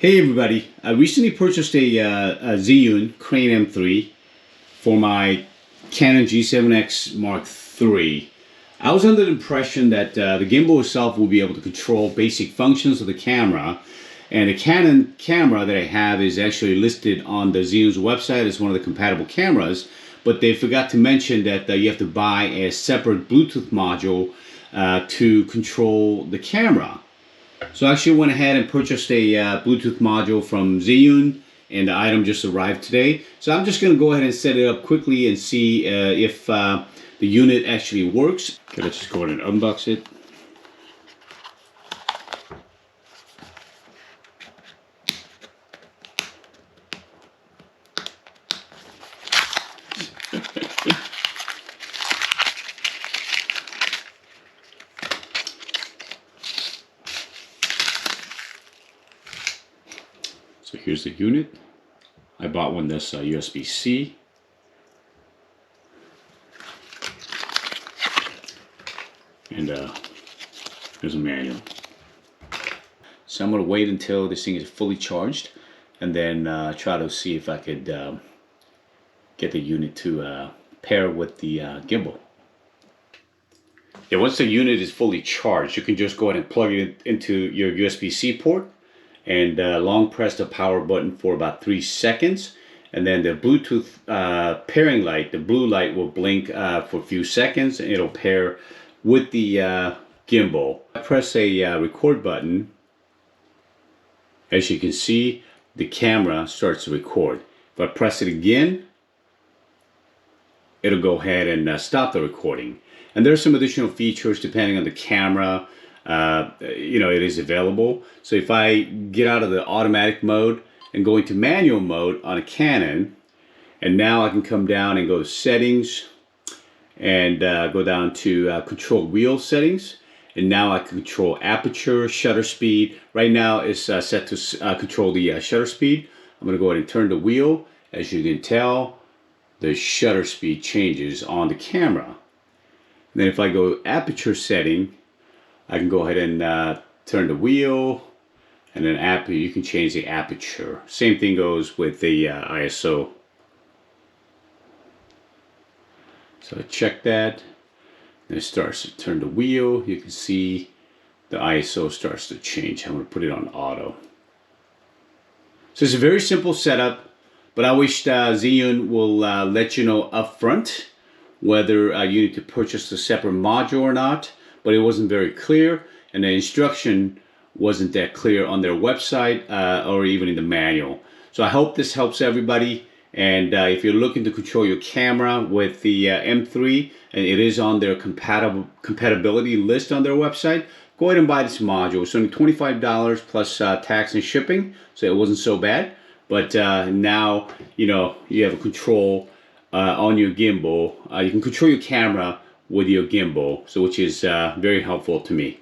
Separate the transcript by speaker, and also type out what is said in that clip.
Speaker 1: Hey everybody, I recently purchased a Zhiyun Crane M3 for my Canon G7X Mark III. I was under the impression that the gimbal itself will be able to control basic functions of the camera, and the Canon camera that I have is actually listed on the Zhiyun's website as one of the compatible cameras, but they forgot to mention that you have to buy a separate Bluetooth module to control the camera. So I actually went ahead and purchased a Bluetooth module from Zhiyun, and the item just arrived today. So I'm just going to go ahead and set it up quickly and see if the unit actually works. Okay, let's just go ahead and unbox it. So here's the unit. I bought one that's USB-C. And there's a manual. So I'm going to wait until this thing is fully charged and then try to see if I could get the unit to pair with the gimbal. Yeah, once the unit is fully charged, you can just go ahead and plug it into your USB-C port and long press the power button for about 3 seconds, and then the Bluetooth pairing light, the blue light, will blink for a few seconds and it'll pair with the gimbal. I press a record button. As you can see, the camera starts to record. If I press it again, it'll go ahead and stop the recording. And there's some additional features depending on the camera. It is available. So if I get out of the automatic mode and go into manual mode on a Canon, and now I can come down and go to settings and go down to control wheel settings, and now I can control aperture, shutter speed. Right now it's set to control the shutter speed. I'm going to go ahead and turn the wheel. As you can tell, the shutter speed changes on the camera. And then if I go aperture setting, I can go ahead and turn the wheel, and then you can change the aperture. Same thing goes with the ISO. So I check that, and it starts to turn the wheel. You can see the ISO starts to change. I'm going to put it on auto. So it's a very simple setup, but I wish Zhiyun will let you know up front whether you need to purchase a separate module or not. But it wasn't very clear, and the instruction wasn't that clear on their website or even in the manual. So I hope this helps everybody, and if you're looking to control your camera with the M3 and it is on their compatibility list on their website, go ahead and buy this module. It's only $25 plus tax and shipping, so it wasn't so bad. But now you have a control on your gimbal. You can control your camera with your gimbal, so which is very helpful to me.